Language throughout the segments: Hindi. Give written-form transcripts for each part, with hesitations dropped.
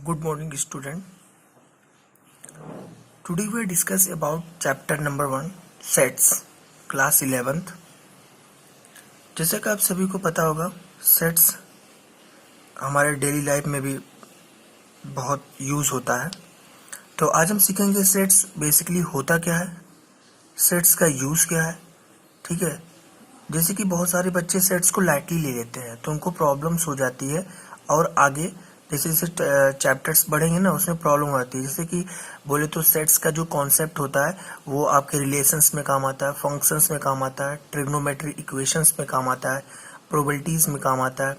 Good morning, student. Today we discuss about chapter number 1 sets class 11th. जैसे कि आप सभी को पता होगा सेट्स हमारे डेली लाइफ में भी बहुत यूज होता है। तो आज हम सीखेंगे सेट्स बेसिकली होता क्या है, सेट्स का यूज क्या है। ठीक है, जैसे कि बहुत सारे बच्चे सेट्स को लाइटली ले लेते हैं तो उनको प्रॉब्लम्स हो जाती है और आगे जैसे जैसे चैप्टर्स बढ़ेंगे ना उसमें प्रॉब्लम आती है। जैसे कि बोले तो सेट्स का जो कॉन्सेप्ट होता है वो आपके रिलेशंस में काम आता है, फंक्शंस में काम आता है, ट्रिग्नोमेट्री इक्वेशंस में काम आता है, प्रोबेबिलिटीज में काम आता है।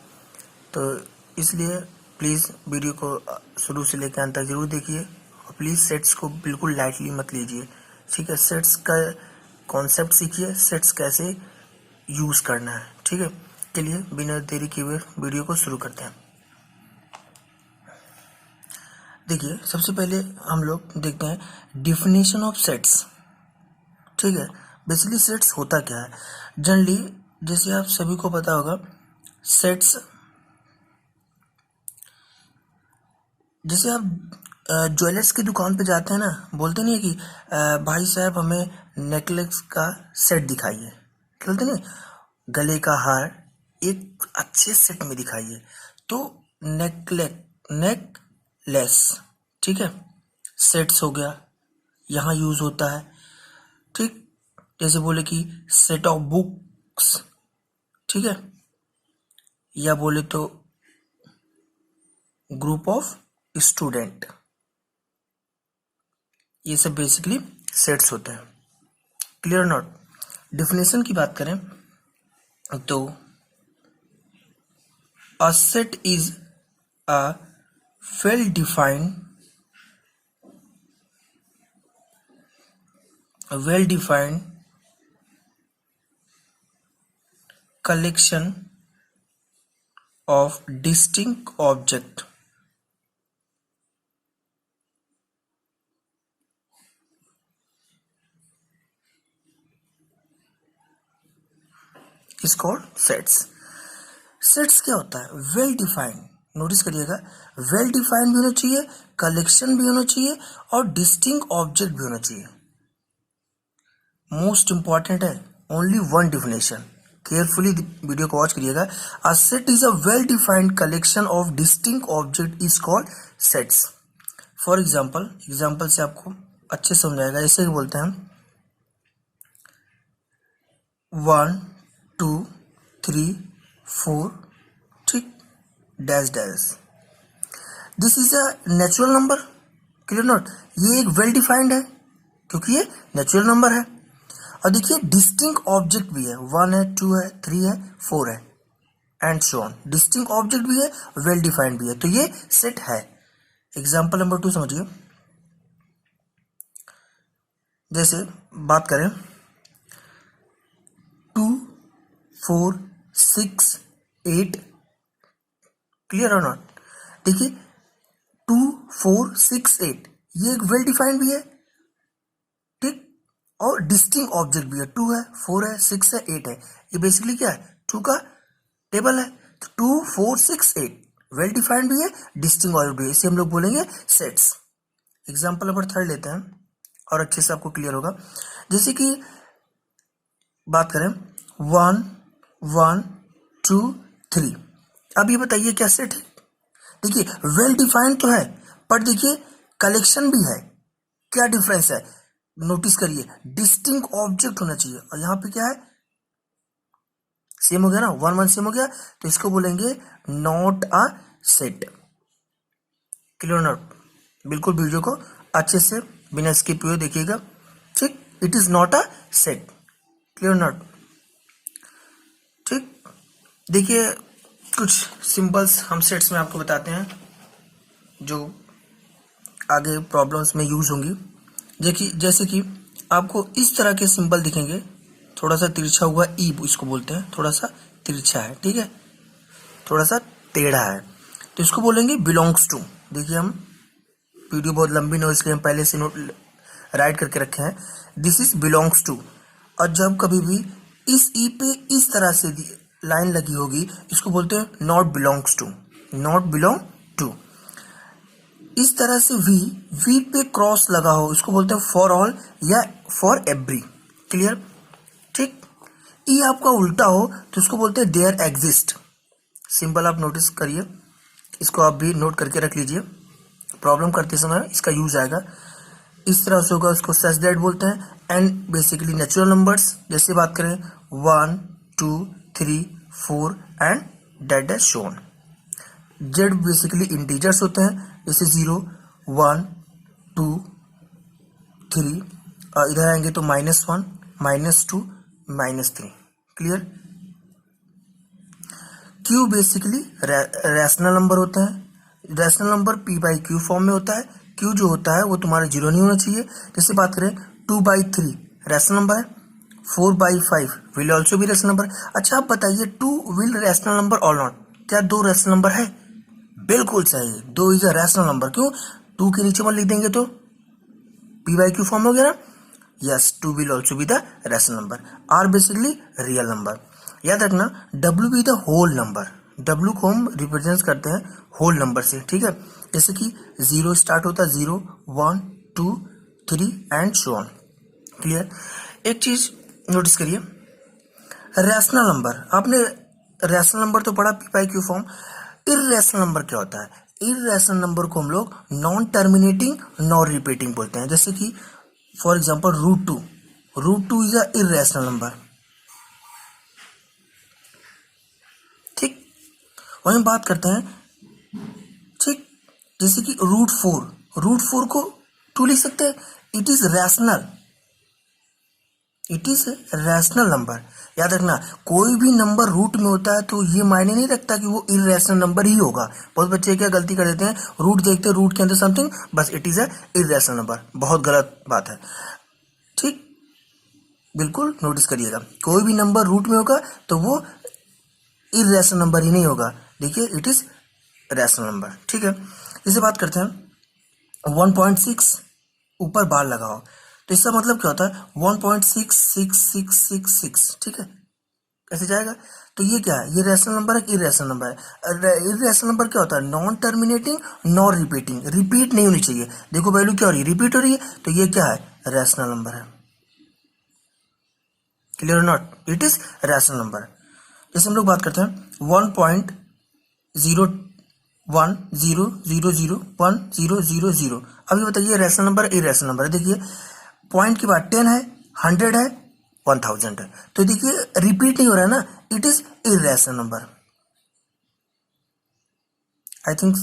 तो इसलिए प्लीज़ वीडियो को शुरू से लेकर अंत तक जरूर देखिए और प्लीज़ सेट्स को बिल्कुल लाइटली मत लीजिए। ठीक है, सेट्स का कॉन्सेप्ट सीखिए, सेट्स कैसे यूज़ करना है। ठीक है, चलिए बिना देरी किए हुए वीडियो को शुरू करते हैं। देखिए, सबसे पहले हम लोग देखते हैं डिफिनेशन ऑफ सेट्स। ठीक है, बेसिकली सेट्स होता क्या है। जनरली जैसे आप सभी को पता होगा सेट्स, जैसे आप ज्वेलर्स की दुकान पे जाते हैं ना, बोलते नहीं है कि भाई साहब हमें नेकलेस का सेट दिखाइए, बोलते नहीं, गले का हार एक अच्छे सेट में दिखाइए। तो नेकलेस, ठीक है, सेट्स हो गया, यहाँ यूज होता है। ठीक, जैसे बोले कि सेट ऑफ बुक्स, ठीक है, या बोले तो ग्रुप ऑफ स्टूडेंट, ये सब बेसिकली सेट्स होते हैं। Clear not. डिफिनेशन की बात करें तो a set is a well defined collection of distinct object is called sets. Sets क्या होता है? वेल डिफाइंड, नोटिस करिएगा, वेल डिफाइंड भी होना चाहिए, कलेक्शन भी होना चाहिए और डिस्टिंक्ट ऑब्जेक्ट भी होना चाहिए। मोस्ट इंपॉर्टेंट है, only one definition, carefully video को वॉच करिएगा। A set is a well defined collection of distinct object is called sets. For example से आपको अच्छे समझाएगा। ऐसे ही बोलते हैं 1 2 3 4, ठीक, dash dash, this is a natural number. Clear note, ये एक वेल डिफाइंड है क्योंकि ये नेचुरल नंबर है। और देखिए डिस्टिंक्ट ऑब्जेक्ट भी है, 1 है, 2 है, 3 है, 4 है and so on. Distinct object भी है, वेल डिफाइंड भी है, तो ये सेट है। एग्जाम्पल नंबर 2 समझिए। जैसे बात करें 2 4 6 8, क्लियर और नॉट। देखिए 2 4 6 8 ये एक वेल डिफाइंड भी है, ठीक, और डिस्टिंक्ट ऑब्जेक्ट भी है। 2 है, 4 है, 6 है, 8 है। ये बेसिकली क्या है? 2 का टेबल है। तो 2 4 6 8 वेल डिफाइंड भी है, डिस्टिंक्ट ऑब्जेक्ट भी है, इसे हम लोग बोलेंगे सेट्स। एग्जाम्पल नंबर 3 लेते हैं और अच्छे से आपको क्लियर होगा। जैसे कि बात करें 1 1 2 3, अब ये बताइए क्या सेट है? देखिए वेल डिफाइंड तो है पर देखिए कलेक्शन भी है। क्या डिफरेंस है? नोटिस करिए, डिस्टिंक्ट ऑब्जेक्ट होना चाहिए और यहाँ पे क्या है? सेम हो गया ना, 1 1 सेम हो गया, तो इसको बोलेंगे not a set. Clear not? बिल्कुल वीडियो को अच्छे से बिना स्किप हुए देखिएगा, ठीक, it is not a set. Clear not? ठीक, देखिए कुछ सिंबल्स हम सेट्स में आपको बताते हैं जो आगे प्रॉब्लम्स में यूज होंगी। देखिए जैसे कि आपको इस तरह के सिंबल दिखेंगे, थोड़ा सा तिरछा हुआ ई इसको बोलते हैं, थोड़ा सा तिरछा है, ठीक है, थोड़ा सा टेढ़ा है, तो इसको बोलेंगे बिलोंग्स टू। देखिए हम वीडियो बहुत लंबी ना हो इसलिए हम पहले से नोट राइट करके रखे हैं, दिस इज बिलोंग्स टू। और जब कभी भी इस ई पे इस तरह से लाइन लगी होगी इसको बोलते हैं not belongs to, not belong to. इस तरह से वी पे क्रॉस लगा हो, इसको बोलते हैं फॉर ऑल या फॉर एवरी। क्लियर? ठीक। ई आपका उल्टा हो तो इसको बोलते हैं देयर एग्जिस्ट। सिंपल आप नोटिस करिए, इसको आप भी नोट करके रख लीजिए, प्रॉब्लम करते समय इसका यूज आएगा। इस तरह से होगा, उसको सच दैट बोलते हैं। एंड बेसिकली नेचुरल नंबर्स जैसे बात करें 1 2 3 4 and that is shown. Z basically integers होते हैं, जैसे 0 1 2 3, और इधर आएंगे तो -1 -2 -3। Clear? Q basically rational number होता है। रैशनल नंबर p/q फॉर्म में होता है। क्यू जो होता है वो तुम्हारा 0 नहीं होना चाहिए। जैसे बात करें 2/3 रैशनल नंबर है, 4/5 विल ऑल्सो भी रैशनल नंबर। अच्छा आप बताइए 2 विल रैशनल नंबर और नॉट? क्या 2 रैशनल नंबर है? बिल्कुल सही, 2 इज अ रैशनल नंबर। क्यों? 2 के नीचे में लिख देंगे तो p/q फॉर्म हो गया ना। Yes, 2 will also be the rational number. Are basically real number. याद रखना W be the whole number. W को हम रिप्रेजेंट करते हैं होल नंबर से। ठीक है? जैसे कि 0 स्टार्ट होता है, 0 1 2 3 एंड सो ऑन। क्लियर? एक चीज नोटिस करिए, रैशनल नंबर, आपने रैशनल नंबर तो पढ़ा p/q फॉर्म। इररेशनल नंबर क्या होता है? इररेशनल नंबर को हम लोग नॉन टर्मिनेटिंग नॉन रिपीटिंग बोलते हैं। जैसे कि for example √2 is a irrational number. ठीक। वहीं बात करते हैं, ठीक, जैसे कि √4 को 2 लिख सकते हैं। It is rational, it is rational number. याद रखना कोई भी नंबर रूट में होता है तो ये मायने नहीं रखता कि वो इररेशनल नंबर ही होगा। बहुत बच्चे क्या गलती कर देते हैं, रूट देखते हैं, रूट के अंदर समथिंग, बस it is a irrational number. बहुत गलत बात है। ठीक, बिल्कुल नोटिस करिएगा, कोई भी नंबर रूट में होगा तो वो इररेशनल नंबर ही नहीं होगा। देखिए इट इज रैशनल नंबर। ठीक है? जैसे बात करते हैं 1.6 ऊपर बार लगाओ तो इसका मतलब क्या होता है 1.66666। ठीक है? कैसे जाएगा? तो ये क्या है? ये रैशनल नंबर है कि इररेशनल नंबर है? इररेशनल नंबर क्या होता है? Non terminating non repeating. Repeat नहीं होनी चाहिए। देखो वैल्यू क्या हो रही है? रिपीट हो रही है, तो ये क्या है? रैशनल नंबर है। क्लियर और not? It is rational number. जैसे हम लोग बात करते हैं 1.01000100। अभी बताइए रैशनल नंबर इररेशनल नंबर है? देखिए पॉइंट के बाद 10 है, 100 है, 1000 है, तो देखिए रिपीट नहीं हो रहा है ना, it is irrational number. I think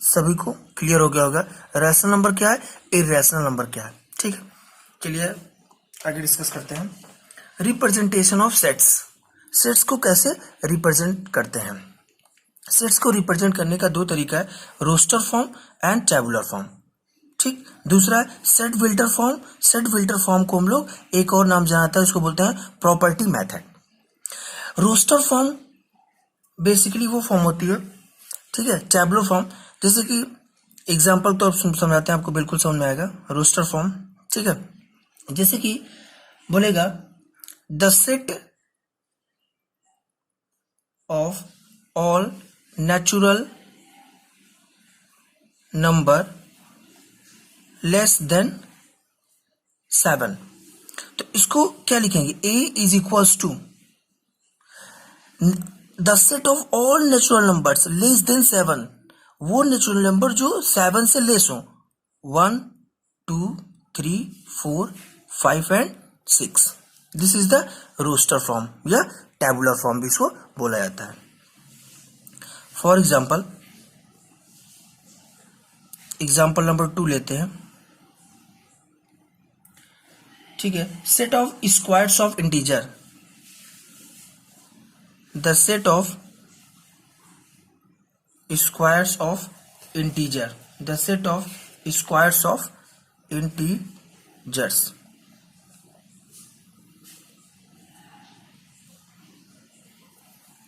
सभी को क्लियर हो गया होगा रैशनल नंबर क्या है, इररेशनल नंबर क्या है। ठीक है? चलिए आगे डिस्कस करते हैं रिप्रेजेंटेशन ऑफ सेट्स। सेट्स को कैसे रिप्रेजेंट करते हैं? सेट्स को रिप्रेजेंट करने का 2 तरीका है, roster form and tabular form. ठीक। दूसरा है set filter form. Set filter form को हम लोग एक और नाम जानता है, उसको बोलते हैं property method. Roster form basically वो फॉर्म होती है, ठीक है, टेबुलर फॉर्म। जैसे कि एग्जांपल तो आप समझाते हैं, आपको बिल्कुल समझ में आएगा रोस्टर फॉर्म। ठीक है? जैसे कि बोलेगा the set of all natural number less than 7। तो इसको क्या लिखेंगे? a is equals to the set of all natural numbers less than 7। वो नेचुरल नंबर जो 7 से लेस हो, 1 2 3 4 5 and 6। This is the roster form या टेबुलर फॉर्म भी इसको बोला जाता है। फॉर एग्जाम्पल नंबर 2 लेते हैं। ठीक है? Set of squares of integer. The set of squares of integer. The set of squares of integers.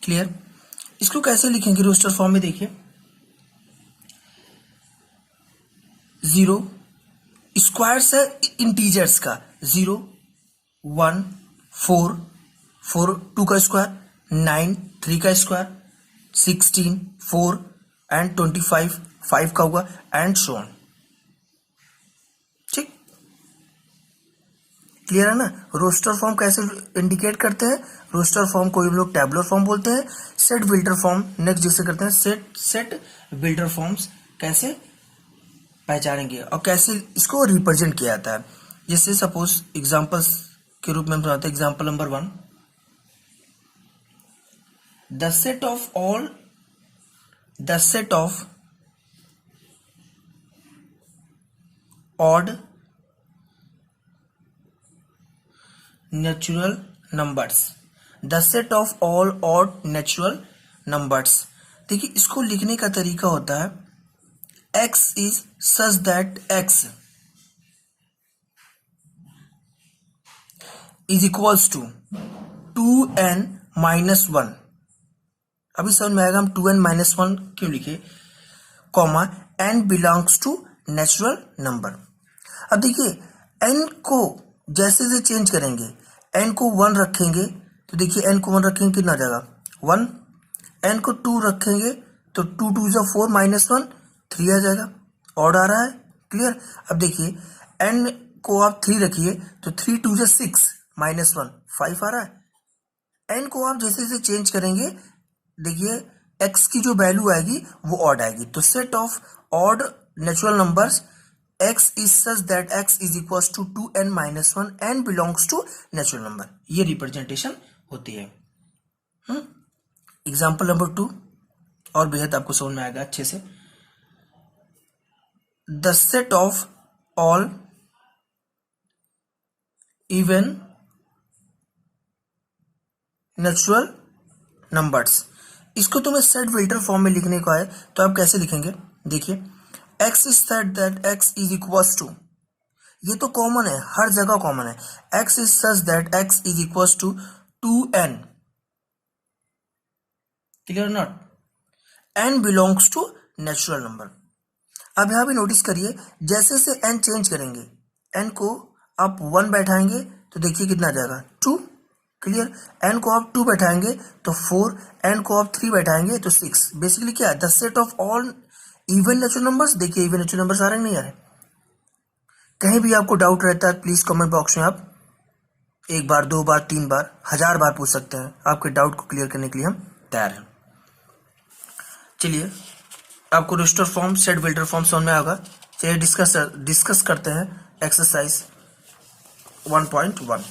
Clear? इसको कैसे लिखेंगे रोस्टर फॉर्म में? देखिए 0 स्क्वायर्स है इंटीजर्स का, 0 1 4 4 2 का स्क्वायर, 9 3 का स्क्वायर, 16 4 एंड 25 5 का होगा एंड सो ऑन। ठीक, क्लियर है ना। रोस्टर फॉर्म कैसे इंडिकेट करते हैं? रोस्टर फॉर्म को हम लोग टैबुलर फॉर्म बोलते हैं। सेट बिल्डर फॉर्म नेक्स्ट जिसे करते हैं सेट बिल्डर फॉर्म्स कैसे पहचानेंगे और कैसे इसको रिप्रेजेंट किया जाता है। जैसे सपोज एग्जांपल्स के रूप में हम बनाते हैं। Example number 1, the set of odd natural numbers, the set of all odd natural numbers. देखिए इसको लिखने का तरीका होता है x is such that x is equals to 2n minus 1। अभी समझ में आएगा हम 2n minus 1 क्यों लिखे, comma n belongs to natural number. अब देखिए n को जैसे जैसे चेंज करेंगे, n को 1 रखेंगे तो देखिए n को 1 रखेंगे कितना आ जाएगा 1, n को 2 रखेंगे तो 2 2 जा 4 माइनस 1 3 आ जाएगा, ऑड आ रहा है। क्लियर। अब देखिए n को आप 3 रखिए तो 3 2 जा 6 माइनस 1 5 आ रहा है। n को आप जैसे जैसे चेंज करेंगे देखिए x की जो वैल्यू आएगी वो ऑड आएगी। तो set of odd natural numbers x is such that x is equals to 2n minus 1 n belongs to natural number, ये रिप्रेजेंटेशन होती है। एग्जाम्पल नंबर 2 और बेहद आपको समझ में आएगा अच्छे से। The set of all even natural numbers, इसको तुम्हें सेट फिल्टर फॉर्म में लिखने को है तो आप कैसे लिखेंगे? देखिए x is such that x is equals to, ये तो कॉमन है, हर जगह कॉमन है। x is such that x is equals to 2n, clear not, n belongs to natural number. अब यहां भी नोटिस करिए जैसे से n चेंज करेंगे, n को आप 1 बैठाएंगे तो देखिए कितना आ जाएगा 2, क्लियर। n को आप 2 बैठाएंगे तो 4, n को आप 3 बैठाएंगे तो 6। बेसिकली क्या है, the set of all even natural numbers. देखिए इवन नेचुरल नंबर्स आ रहे हैं नहीं आ रहे? कहीं भी आपको डाउट रहता है प्लीज कमेंट बॉक्स में आप 1 बार 2 बार 3 बार 1000 बार पूछ सकते हैं। आपके डाउट को क्लियर करने के लिए हम तैयार हैं। चलिए आपको roster form set builder form समझ में आएगा। चलिए डिस्कस करते हैं exercise 1.1।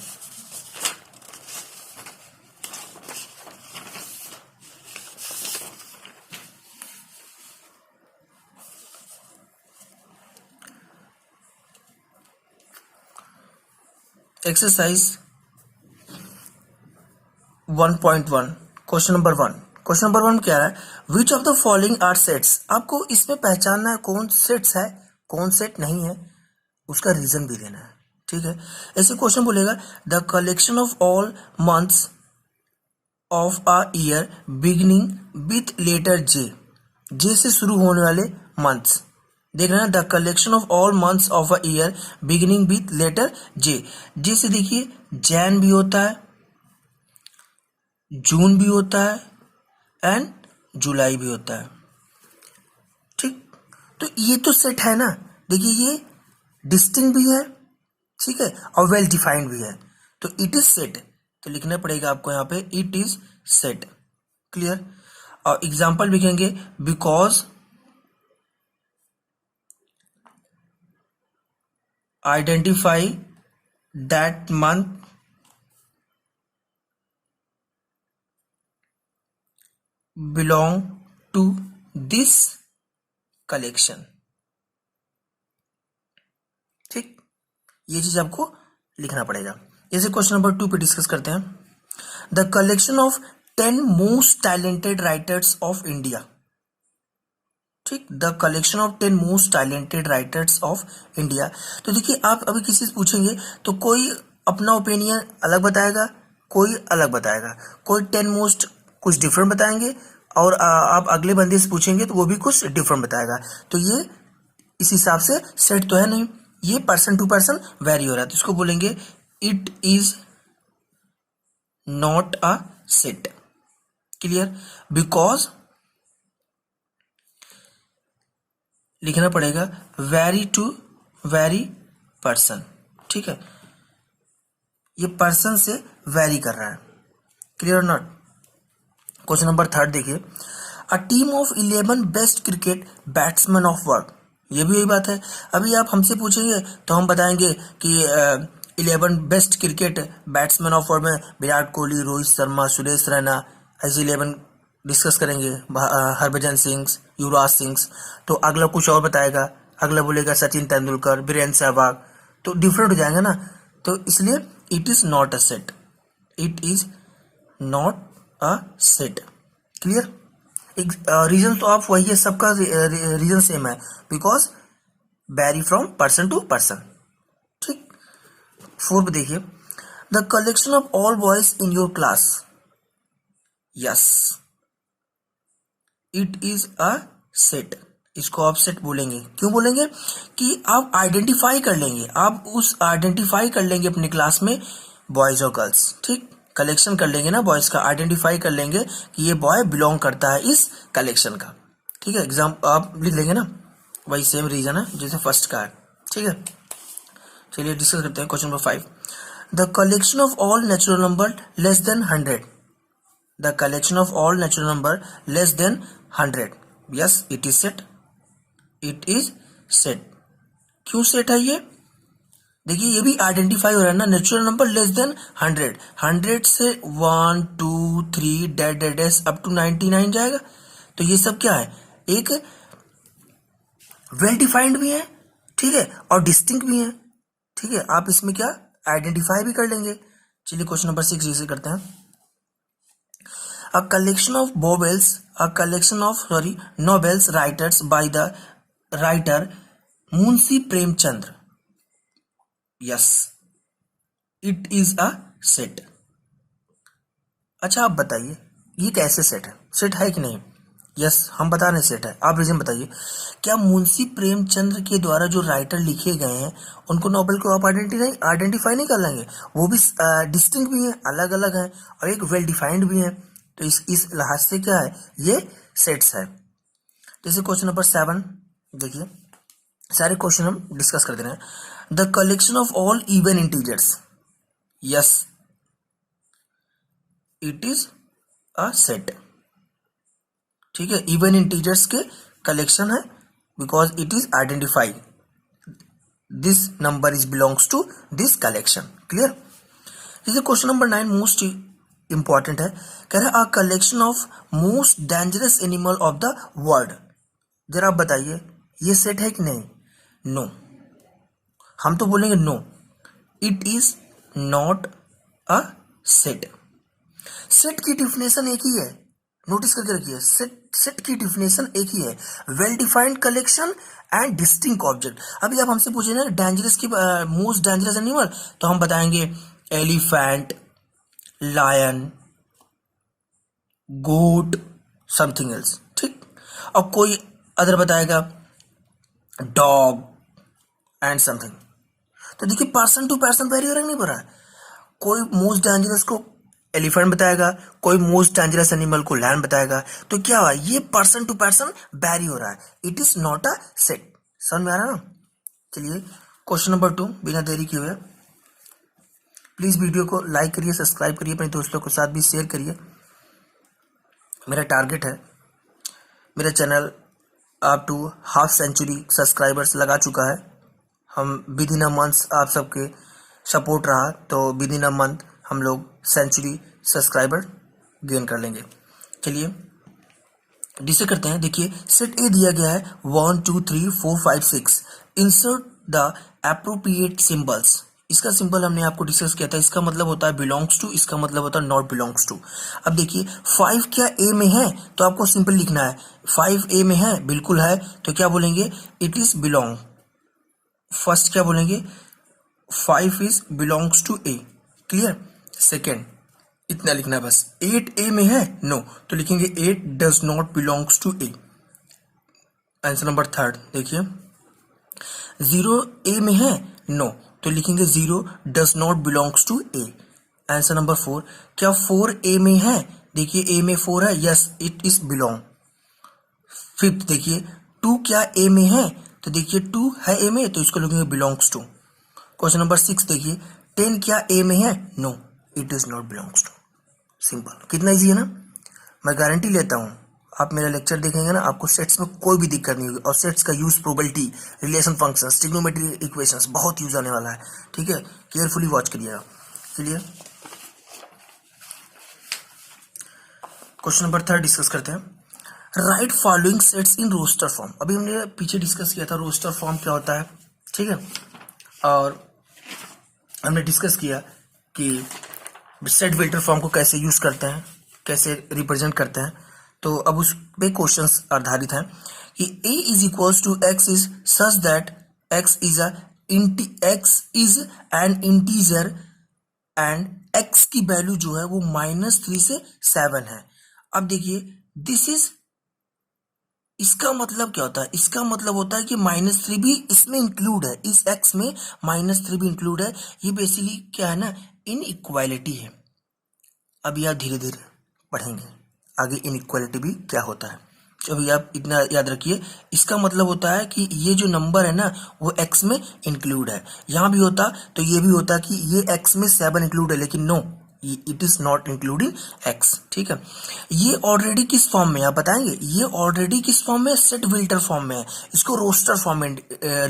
Exercise 1.1 question number 1। Question number 1 क्या है, which of the following are sets. आपको इसमें पहचानना है कौन सेट्स है कौन सेट नहीं है, उसका रीजन भी देना है। ठीक है, ऐसे क्वेश्चन बोलेगा the collection of all months of a year beginning with letter J से शुरू होने वाले मंथ्स। देख रहे हैं the collection of all months of a year beginning with letter J से देखिए जैन भी होता है, जून भी होता है एंड जुलाई भी होता है। ठीक, तो ये तो सेट है ना। देखिए ये डिस्टिंक्ट भी है, ठीक है, और वेल डिफाइंड भी है। तो इट इज सेट, तो लिखना पड़ेगा आपको यहाँ पे इट इज सेट। क्लियर। और एग्जाम्पल लिखेंगे because identify that month belong to this collection। ठीक, ये चीज आपको लिखना पड़ेगा। जैसे क्वेश्चन नंबर 2 पे डिस्कस करते हैं, the collection of 10 most talented writers of India. ठीक, the collection of 10 most talented writers of India. तो देखिए आप अभी किसी से पूछेंगे तो कोई अपना ओपिनियन अलग बताएगा, कोई अलग बताएगा, कोई 10 मोस्ट कुछ डिफरेंट बताएंगे और आप अगले बंदे से पूछेंगे तो वो भी कुछ डिफरेंट बताएगा। तो ये इस हिसाब से सेट तो है नहीं, ये पर्सन टू पर्सन वेरी हो रहा है, तो इसको बोलेंगे it is not a set. Clear. Because लिखना पड़ेगा वेरी टू वेरी पर्सन, ठीक है, ये पर्सन से वेरी कर रहा है, क्लियर और नॉट। क्वेश्चन नंबर 3 देखिए, a team of 11 best cricket batsman of world, ये भी वही बात है। अभी आप हमसे पूछेंगे तो हम बताएंगे कि 11 best cricket batsman of world में विराट कोहली, रोहित शर्मा, सुरेश रैना, ऐसे 11 डिस्कस करेंगे, हरभजन सिंह, युवराज सिंह। तो अगला कुछ और बताएगा, अगला बोलेगा सचिन तेंदुलकर, वीरेंद्र सहवाग, तो डिफरेंट हो जाएगा ना। तो इसलिए it is not a set, it is not a set, clear. Reason तो आप वही है, सबका रीजन सेम है, because very from person to person, ठीक। 4 पे देखिए, the collection of all boys in your class, yes it is a set. इसको आप सेट बोलेंगे, क्यों बोलेंगे कि आप आइडेंटिफाई कर लेंगे, आप उस आइडेंटिफाई कर लेंगे अपनी क्लास में बॉयज और गर्ल्स, ठीक, कलेक्शन कर लेंगे ना बॉयज का, आइडेंटिफाई कर लेंगे कि ये बॉय बिलोंग करता है इस कलेक्शन का, ठीक है। एग्जाम आप लिख लेंगे ना, वही सेम रीजन है जैसे फर्स्ट का है, ठीक है। चलिए डिस्कस करते हैं question number 5, the collection of all natural number less then 100, the collection of all natural number less then 100, yes it is set, it is set. क्यों सेट है ये, देखिए ये भी आइडेंटिफाई हो रहा है ना, नेचुरल नंबर लेस देन 100, 100 से 1 2 3 dot dot dash up to 99 जाएगा, तो ये सब क्या है, एक वेल डिफाइंड भी है, ठीक है, और डिस्टिंक्ट भी है, ठीक है। आप इसमें क्या आइडेंटिफाई भी कर लेंगे। चलिए क्वेश्चन नंबर 6 इसे करते हैं, अ collection of novels writers by the writer Munshi Premchandra, yes it is a set. अच्छा आप बताइए ये कैसे सेट है, सेट है कि नहीं, यस हम बता रहे सेट है, आप रीजन बताइए। क्या मुंशी प्रेमचंद्र के द्वारा जो राइटर लिखे गए हैं उनको नोबेल को आप आइडेंटिफाई नहीं कर लेंगे, वो भी डिस्टिंक्ट भी है, अलग अलग है, और एक वेल डिफाइंड भी है, तो इस लिहाज से क्या है, ये सेट्स है। जैसे क्वेश्चन नंबर 7 देखिए, सारे क्वेश्चन हम डिस्कस कर दे रहे हैं, the collection of all even integers, yes it is a set, ठीक है, इवन इंटीजर्स के कलेक्शन है, because it is identified, this number is belongs to this collection, clear. जैसे क्वेश्चन नंबर 9 मोस्ट इंपॉर्टेंट है, कह रहा है a collection of most dangerous animal of the world, जरा आप बताइए ये सेट है कि नहीं, नो, हम तो बोलेंगे no, it is not a set. Set की डिफिनेशन एक ही है, नोटिस करके रखिए, सेट की डिफिनेशन एक ही है, well defined collection and distinct object. अभी आप हमसे पूछे ना डेंजरस की मोस्ट डेंजरस एनिमल, तो हम बताएंगे एलिफेंट, लायन, गोट, समथिंग एल्स, ठीक, और कोई अदर बताएगा डॉग एंड समथिंग। तो देखिए पर्सन टू पर्सन वेरी हो रहा नहीं पड़ रहा है, कोई मोस्ट डेंजरस को एलिफेंट बताएगा, कोई मोस्ट डेंजरस एनिमल को लैंड बताएगा, तो क्या हुआ, ये पर्सन टू पर्सन बैरी हो रहा है, it is not a set. समझ में आ रहा है ना। चलिए क्वेश्चन नंबर 2, बिना देरी किए हुए प्लीज वीडियो को लाइक करिए, सब्सक्राइब करिए, अपने दोस्तों के साथ भी शेयर करिए। मेरा टारगेट है, मेरा channel up to half century subscribers लगा चुका है, हम विद इन अ मंथ आप सबके सपोर्ट रहा तो विद इन अ मंथ हम लोग सेंचुरी सब्सक्राइबर गेन कर लेंगे। चलिए डिस्कस करते हैं। देखिए सेट ए दिया गया है 1 2 3 4 5 6, इंसर्ट द एप्रोप्रिएट सिंबल्स। इसका सिंबल हमने आपको डिस्कस किया था, इसका मतलब होता है बिलोंग्स टू, इसका मतलब होता है नॉट बिलोंग्स टू। अब देखिए 5 क्या ए में है, तो आपको सिंपल लिखना है 5 ए में है, बिल्कुल है, तो क्या बोलेंगे इट इज बिलोंग, फर्स्ट क्या बोलेंगे 5 is belongs to A, clear. Second इतना लिखना है बस, 8 ए में है, नो, तो लिखेंगे 8 does not belongs to A. Answer number 3 देखिए 0 ए में है, नो, तो लिखेंगे 0 does not belongs to A. Answer number 4, क्या 4 ए में है, देखिए ए में 4 है, yes it is belong. Fifth देखिए 2 2 क्या ए में है, तो देखिए 2 है ए में, तो इसको लिखेंगे बिलोंग्स टू। क्वेश्चन नंबर 6 देखिए, 10 क्या ए में है, no it is not belongs to. Simple, कितना इजी है ना। मैं गारंटी लेता हूँ आप मेरा लेक्चर देखेंगे ना, आपको सेट्स में कोई भी दिक्कत नहीं होगी। और सेट्स का use probability, relation functions, trigonometry equations बहुत यूज आने वाला है, ठीक है। केयरफुली वॉच करिएगा। चलिए क्वेश्चन नंबर 3 डिस्कस करते हैं। Right following sets in roster form. अभी हमने पीछे डिस्कस किया था रोस्टर फॉर्म क्या होता है, ठीक है। और हमने डिस्कस किया कि सेट फिल्टर फॉर्म को कैसे यूज करते हैं, कैसे रिप्रेजेंट करते हैं। तो अब उस पे क्वेश्चंस आधारित हैं कि a is equals to x is such that x is an integer and x की वैल्यू जो है वो -3 से 7 है। अब देखिए दिस इज, इसका मतलब क्या होता है, इसका मतलब होता है कि -3 भी इसमें इंक्लूड है, इस x में -3 भी इंक्लूड है। ये बेसिकली क्या है ना, इनइक्वालिटी है। अभी आप धीरे धीरे पढ़ेंगे आगे इनइक्वालिटी भी क्या होता है। तो अभी आप इतना याद रखिए, इसका मतलब होता है कि ये जो नंबर है ना वो x में इंक्लूड है। यहाँ भी होता तो ये भी होता कि ये x में 7 इंक्लूड है, लेकिन no it is not including x, ठीक है। ये ऑलरेडी किस फॉर्म में आप बताएंगे, ये ऑलरेडी किस फॉर्म में, सेट फिल्टर फॉर्म में है। इसको रोस्टर फॉर्म में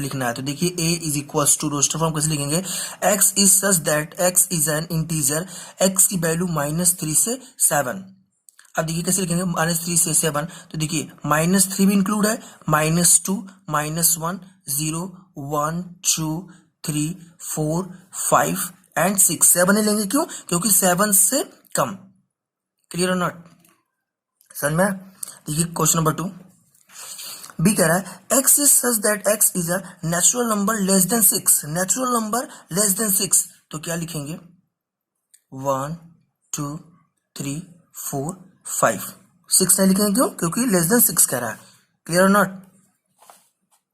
लिखना है। तो देखिए a is equals to, roster form कैसे लिखेंगे, x is such that x is an integer, x की वैल्यू -3 से 7। अब देखिए कैसे लिखेंगे, -3 से 7। तो देखिए -3 भी इंक्लूड है, -2, -1, 0, 1, 2, 3, 4, 5 एंड 6। 7 ही लेंगे, क्यों, क्योंकि 7 से कम। क्लियर और नॉट, समझ में। देखिए क्वेश्चन नंबर 2 बी कह रहा है x is such that x is a natural number less then 6। Natural number less then 6, तो क्या लिखेंगे, 1, 2, 3, 4, 5, 6 नहीं लिखेंगे, क्यों, क्योंकि लेस देन 6 कह रहा है। क्लियर और नॉट,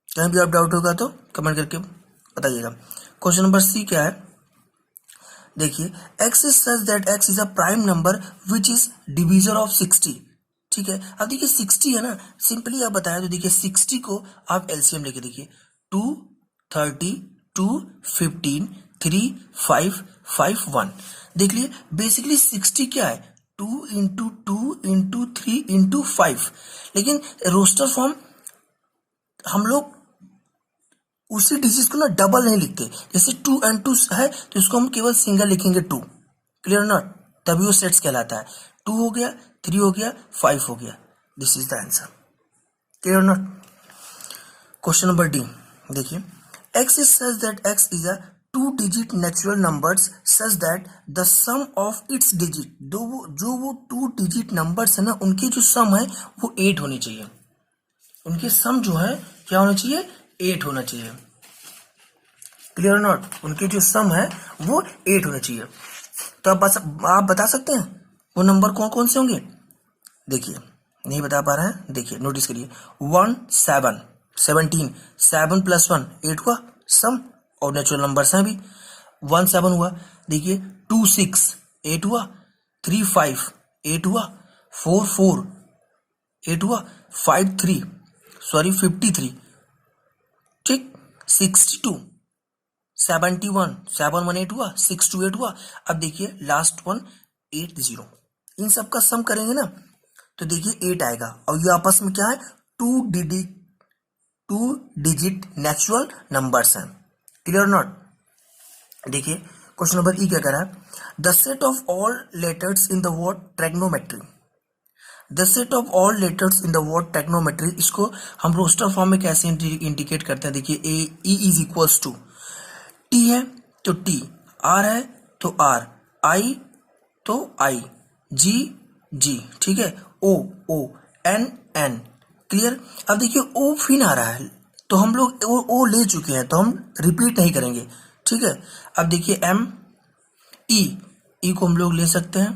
कहीं भी आप डाउट होगा तो कमेंट करके बताइएगा। क्वेश्चन नंबर सी क्या है, देखिए x is such that x is a prime number which is divisor of 60, ठीक है। अब देखिए 60 है ना, सिंपली आप बताया तो देखिए 60 को आप एलसीएम लेके देखिए, 2, 30, 2, 15, 3, 5, 5, 1। देख लिए बेसिकली 60 क्या है, 2 इंटू 2 इंटू 3 इंटू 5। लेकिन रोस्टर फॉर्म हम लोग उसी डिजिट को ना डबल नहीं लिखते, जैसे 2 एंड 2 है तो इसको हम केवल सिंगल लिखेंगे 2। क्लियर नॉट, तभी वो सेट्स कहलाता है। 2 हो गया, 3 हो गया, 5 हो गया, this is the answer. Clear not. Question number D देखिए, x is such that x is a 2 digit natural numbers such that the sum of its digit, जो वो 2 डिजिट नंबर्स है ना उनकी जो सम है वो 8 होनी चाहिए। उनके सम जो है क्या होना चाहिए, 8 होना चाहिए। क्लियर नॉट, उनके जो सम है वो 8 होना चाहिए। तो आप बता सकते हैं वो नंबर कौन कौन से होंगे। देखिए नहीं बता पा रहे हैं, देखिए नोटिस करिए, 1, 7, 17, 7 + 1 8 हुआ सम, और नेचुरल नंबर्स हैं भी। 1, 7 हुआ, देखिए 2, 6 8 हुआ, 3, 5 8 हुआ, 4, 4 8 हुआ, 5, 3 सॉरी 53, ठीक, 62, 71, 7, 1 8 हुआ, 6, 2 8 हुआ। अब देखिए लास्ट वन 8, 0, इन सब का सम करेंगे ना तो देखिए 8 आएगा, और ये आपस में क्या है, 2 डिजिट नेचुरल नंबर्स हैं। Clear not. देखिए क्वेश्चन नंबर ई क्या कह रहा है, the set of all letters in the word trigonometry, the set of all letters in the word trigonometry, इसको हम रोस्टर फॉर्म में कैसे इंडिकेट करते हैं। देखिए E is equals to, T है तो टी, आर है तो आर, आई तो आई, जी जी, ठीक है, ओ ओ, एन एन। क्लियर। अब देखिए ओ फिर आ रहा है तो हम लोग ओ ले चुके हैं तो हम रिपीट नहीं करेंगे, ठीक है। अब देखिए एम, ई को हम लोग ले सकते हैं,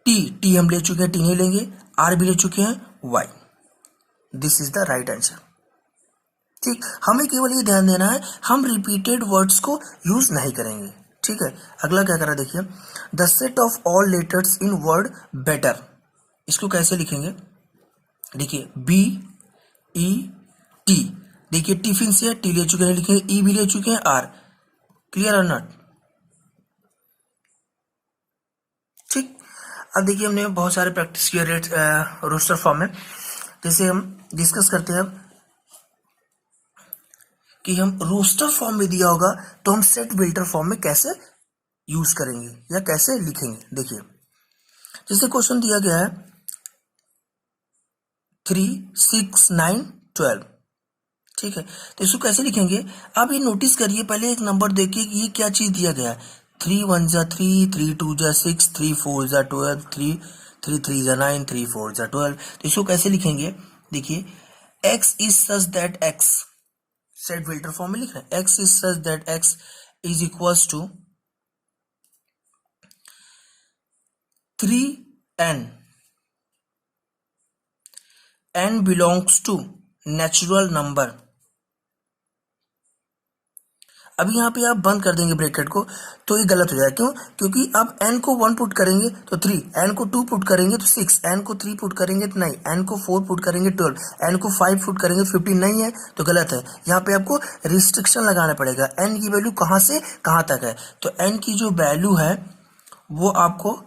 टी हम ले चुके हैं, टी नहीं लेंगे, आर भी ले चुके हैं, Y. This is the right answer. ठीक, हमें केवल ये ध्यान देना है हम रिपीटेड वर्ड्स को यूज नहीं करेंगे, ठीक है। अगला क्या करा देखिए, the set of all letters in word better, इसको कैसे लिखेंगे, देखिए बी ई टी, देखिए टिफिन से टी ले चुके हैं, लिखेंगे ई भी ले चुके हैं आर, क्लियर और नॉट। ठीक, अब देखिए हमने बहुत सारे प्रैक्टिस किए रेट रोस्टर फॉर्म में। जैसे हम डिस्कस करते हैं कि हम रोस्टर फॉर्म में दिया होगा तो हम सेट वेल्टर फॉर्म में कैसे यूज करेंगे या कैसे लिखेंगे। देखिए जैसे क्वेश्चन दिया गया है 3, 6, 9, 12, ठीक है, तो इसको कैसे लिखेंगे। आप ये नोटिस करिए, पहले एक नंबर देखिए कि ये क्या चीज दिया गया है। 3 1 जा 3, 3 2 जा 6, 3 4 जा 12, 3 3 जा 9, 3 4 जा 12। तो इसको कैसे लिखेंगे, देखिए x is such that x, set filter form में लिख रहे हैं, x is such that x is equals to 3n, n belongs to natural number. अभी यहाँ पे आप बंद कर देंगे ब्रैकेट को तो ये गलत हो जाएगा, क्यों, क्योंकि आप n को 1 पुट करेंगे तो 3, n को 2 पुट करेंगे तो 6, n को 3 पुट करेंगे तो 9, n को 4 पुट करेंगे 12, n को 5 पुट करेंगे 15, नहीं है तो गलत है। यहाँ पे आपको रिस्ट्रिक्शन लगाना पड़ेगा, n की वैल्यू कहाँ से कहाँ तक है। तो n की जो वैल्यू है वो आपको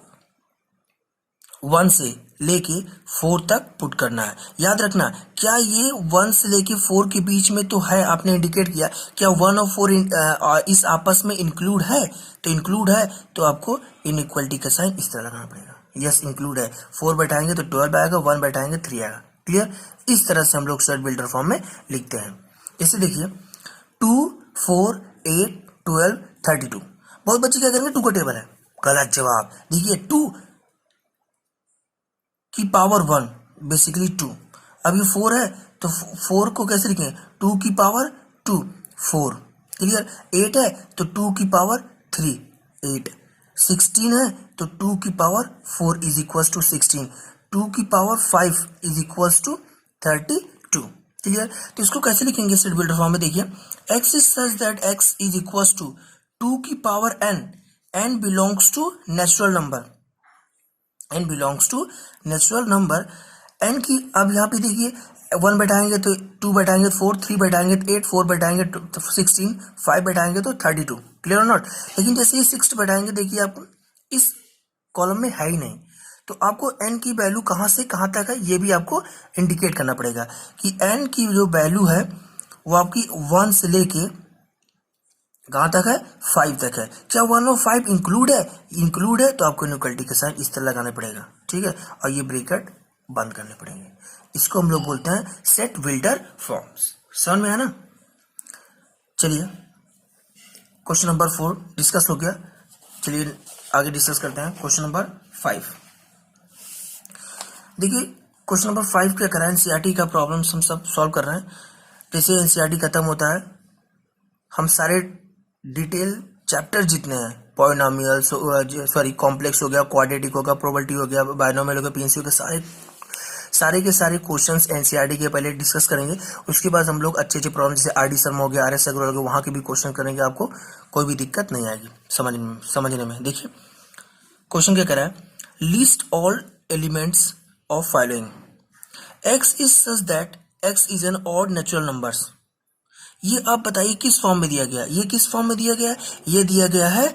1 से लेके 4 तक पुट करना है। याद रखना, क्या ये 1 से लेके 4 के बीच में तो है, आपने इंडिकेट किया, क्या 1 और 4 इस आपस में इंक्लूड है, तो इंक्लूड है तो आपको इनइक्वलिटी का साइन इस तरह लगाना पड़ेगा। यस इंक्लूड है, 4 बैठाएंगे तो 12 आएगा, 1 बैठाएंगे 3 आएगा, क्लियर। इस तरह से हम लोग सेट बिल्डर फॉर्म में लिखते हैं। जैसे देखिए 2 4 8 12 32, बहुत बच्चे क्या करेंगे 2 का टेबल है, गलत जवाब। देखिए 2 की पावर 1 बेसिकली 2, अब ये 4 है तो 4 को कैसे लिखें, 2 की पावर 2 4, क्लियर। 8 है तो 2 की पावर 3 8, 16 है तो 2 की पावर 4 इज इक्वल्स टू 16, 2 की power 5 is equals to 32, clear. तो इसको कैसे लिखेंगे सेट बिल्डर फॉर्म में, देखिए x is such that x is equals to 2 की power n, n belongs to natural number, n belongs to natural number. n की अब यहाँ पे देखिए 1 बैठाएंगे तो 2 बैठाएंगे तो 4, 3 बैठाएंगे तो 8, 4 बैठाएंगे तो 16, 5 बैठाएंगे तो 32, क्लियर और नॉट। लेकिन जैसे ये 6 बैठाएंगे, देखिए आपको इस कॉलम में है ही नहीं, तो आपको n की वैल्यू कहाँ से कहाँ तक है ये भी आपको इंडिकेट करना पड़ेगा कि n की जो वैल्यू है वो आपकी 1 से लेके कहाँ तक है 5 तक है। क्या 1 और 5 इंक्लूड है, इंक्लूड है तो आपको इनइक्वलिटी का साइन इस तरह लगाना पड़ेगा, ठीक है, और ये ब्रैकेट बंद करने पड़ेंगे। इसको हम लोग बोलते हैं सेट बिल्डर फॉर्म्स। समझ में है ना। चलिए क्वेश्चन नंबर 4 डिस्कस हो गया, चलिए आगे डिस्कस करते हैं क्वेश्चन नंबर 5। देखिए क्वेश्चन नंबर 5 क्या कर रहा है, एनसीईआरटी का प्रॉब्लम्स हम सब सॉल्व कर रहे हैं। जैसे एनसीईआरटी खत्म होता है हम सारे डिटेल चैप्टर जितने हैं, पॉलिनोमियल सॉरी कॉम्प्लेक्स हो गया, क्वाड्रेटिक हो गया, प्रोबेबिलिटी हो गया, बायनोमियल हो गया, पीएनसी हो गया, सारे के सारे क्वेश्चंस एनसीईआरटी के पहले डिस्कस करेंगे। उसके बाद हम लोग अच्छे अच्छे प्रॉब्लम जैसे आरडी शर्मा हो गया, आरएस अग्रवाल हो गया, वहां के भी क्वेश्चन करेंगे, आपको कोई भी दिक्कत नहीं आएगी समझने में। देखिए क्वेश्चन क्या कह रहा है, list all elements of following, x is such that x is an odd natural numbers. ये आप बताइए किस फॉर्म में दिया गया, ये किस फॉर्म में दिया गया है, ये दिया गया है,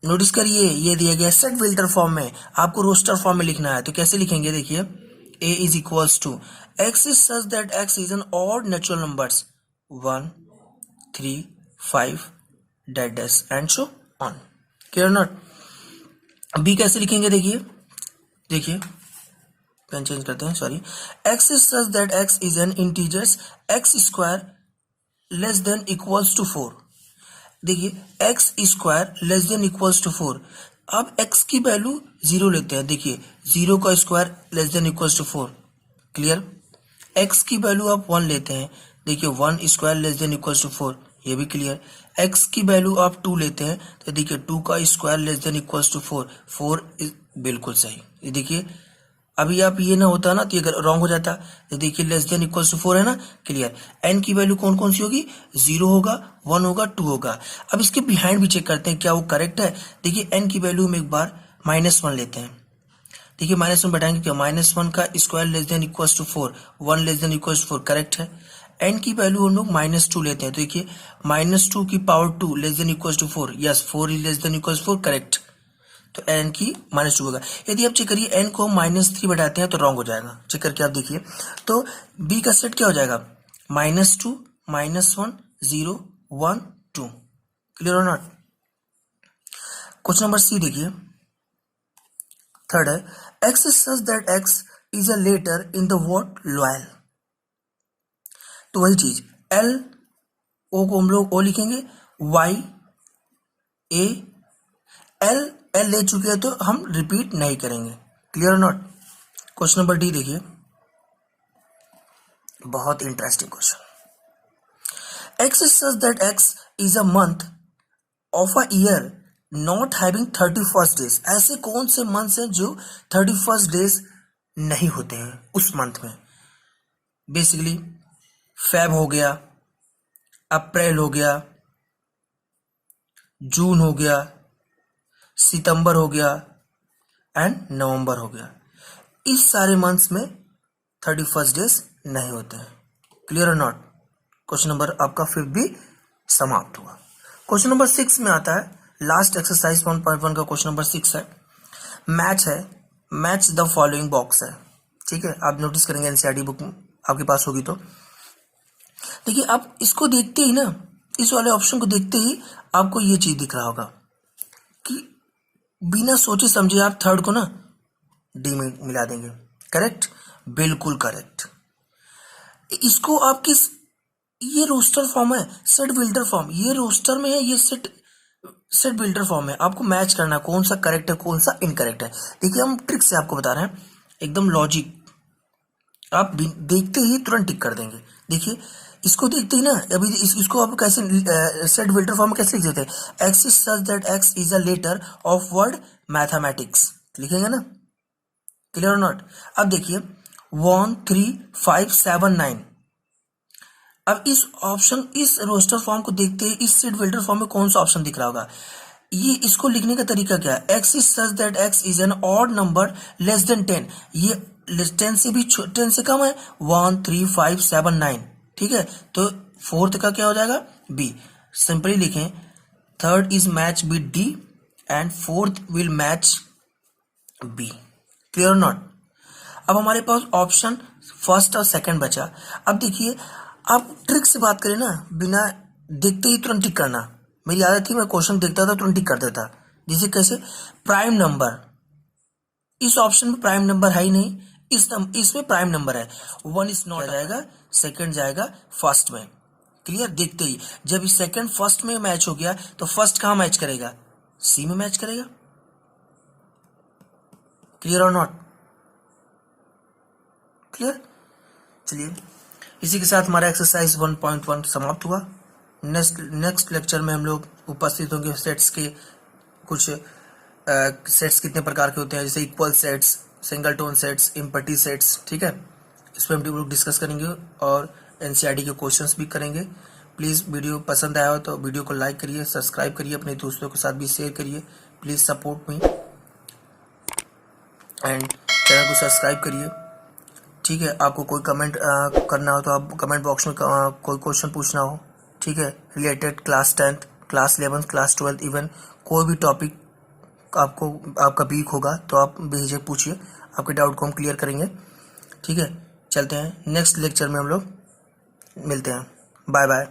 नोटिस करिए ये दिया गया है सेट फिल्टर फॉर्म में, आपको रोस्टर फॉर्म में लिखना है। तो कैसे लिखेंगे, देखिए a is equals to x is such that x is an odd natural numbers 1 3 5 dash and so on, clear not. b कैसे लिखेंगे, देखिए पेन चेंज करते हैं, sorry, x is such that x is an integers x square less than equals to 4। देखिए x square less than equals to 4, अब x की वैल्यू 0 लेते हैं, देखिए 0 का square less than equals to 4, clear. x की वैल्यू आप 1 लेते हैं, देखिए 1 square less than equals to 4, ये भी क्लियर। x की वैल्यू आप 2 लेते हैं तो देखिए 2 का square less than equals to 4, 4 बिल्कुल सही। ये देखिए अभी आप ये ना होता ना तो ये रॉन्ग हो जाता, तो देखिए लेस देन इक्वल्स टू 4 है ना, क्लियर। n की वैल्यू कौन कौन सी होगी, 0 होगा, 1 होगा, 2 होगा। अब इसके बिहाइंड भी चेक करते हैं क्या वो करेक्ट है। देखिए n की वैल्यू में एक बार -1 लेते हैं देखिए -1 बैठाएंगे क्या, -1 का square less than equal to 4, 1 less than equal to 4, correct है। n की वैल्यू हम लोग -2 लेते हैं, तो देखिए -2 की power 2 less than equal to 4, yes 4 is less than equal to 4, correct. तो n की -2 होगा। यदि आप चेक करिए n को हम -3 बैठाते हैं तो रॉन्ग हो जाएगा, चेक करके आप देखिए। तो b का सेट क्या हो जाएगा, -2 -1 0 1 2, क्लियर और नॉट। क्वेश्चन नंबर सी देखिए, थर्ड है, x is such that x is a letter in the word loyal। तो वही चीज L O को हम लोग O लिखेंगे, Y A L L ले चुके हैं तो हम रिपीट नहीं करेंगे, क्लियर और नॉट। क्वेश्चन नंबर डी देखिए, बहुत interesting question. X is such that x is a month of a year not having 31st days। ऐसे कौन से मंथ्स हैं जो 31st डेज नहीं होते हैं उस मंथ में। बेसिकली फेब हो गया, अप्रैल हो गया, जून हो गया, सितंबर हो गया एंड नवंबर हो गया। इस सारे मंथ्स में 31st डेज नहीं होते हैं, क्लियर और नॉट। क्वेश्चन नंबर आपका 5 भी समाप्त हुआ। क्वेश्चन नंबर 6 में आता है, लास्ट एक्सरसाइज 1.1 का क्वेश्चन नंबर 6 है, मैच है, मैच द फॉलोइंग बॉक्स है, ठीक है। आप नोटिस करेंगे एनसीईआरटी बुक आपके पास होगी तो देखिए, आप इसको देखते ही ना, इस वाले ऑप्शन को देखते ही आपको ये चीज दिख रहा होगा कि बिना सोचे समझे आप थर्ड को ना डी में मिला देंगे, करेक्ट, बिल्कुल करेक्ट। इसको आप किस, ये रोस्टर फॉर्म है, सेट बिल्डर फॉर्म, ये रोस्टर में है, ये सेट बिल्डर फॉर्म है। आपको मैच करना कौन सा करेक्ट है कौन सा इनकरेक्ट है। देखिए हम ट्रिक से आपको बता रहे हैं, एकदम लॉजिक, आप देखते ही तुरंत टिक कर देंगे। देखिए इसको देखते ही ना, अभी इसको आप कैसे सेट बिल्डर फॉर्म में कैसे लिख देते हैं, x is such that x is a letter of word mathematics, लिखेंगे ना, क्लियर और नॉट। अब देखिए 1 3 5 7 9, अब इस ऑप्शन, इस रोस्टर फॉर्म को देखते ही इस सेट बिल्डर फॉर्म में कौन सा ऑप्शन दिख रहा होगा। ये इसको लिखने का तरीका क्या है, x is such that x is an odd number less then 10, ये 10 से भी 10 से कम है, 1 3 5 7 9, ठीक है। तो फोर्थ का क्या हो जाएगा, बी। सिंपली लिखें, third is match with D and fourth will match B, clear और नॉट। अब हमारे पास ऑप्शन फर्स्ट और सेकंड बचा। अब देखिए आप ट्रिक से बात करें ना, बिना देखते ही तुरंत टिक करना, मेरी आदत थी, मैं क्वेश्चन देखता था तुरंत टिक कर देता। जैसे कैसे, प्राइम नंबर, इस ऑप्शन में प्राइम नंबर है ही नहीं, इसमें प्राइम नंबर है, 1 इज नॉट जाएगा, सेकंड जाएगा फर्स्ट में, क्लियर। देखते ही जब इस सेकंड फर्स्ट में मैच हो गया तो फर्स्ट कहाँ मैच करेगा, सी में मैच करेगा, क्लियर और नॉट, क्लियर। चलिए इसी के साथ हमारा एक्सरसाइज 1.1 समाप्त हुआ। नेक्स्ट लेक्चर में हम लोग उपस्थित होंगे, सेट्स के कुछ सेट्स कितने प्रकार के होते हैं, जैसे equal sets, single tone sets, empty sets, ठीक है, इस पर हम लोग डिस्कस करेंगे और एनसीईआरटी के क्वेश्चंस भी करेंगे। प्लीज़ वीडियो पसंद आया हो तो वीडियो को लाइक करिए, सब्सक्राइब करिए, अपने दोस्तों के साथ भी शेयर करिए, please support me and channel को सब्सक्राइब करिए, ठीक है। आपको कोई कमेंट करना हो तो आप कमेंट बॉक्स में कोई क्वेश्चन पूछना हो, ठीक है, related class 10th, class 11th, class 12th, even कोई भी टॉपिक आपको आपका वीक होगा तो आप बेझिझक पूछिए, आपके डाउट को हम क्लियर करेंगे, ठीक है। चलते हैं नेक्स्ट लेक्चर में हम लोग मिलते हैं, बाय बाय।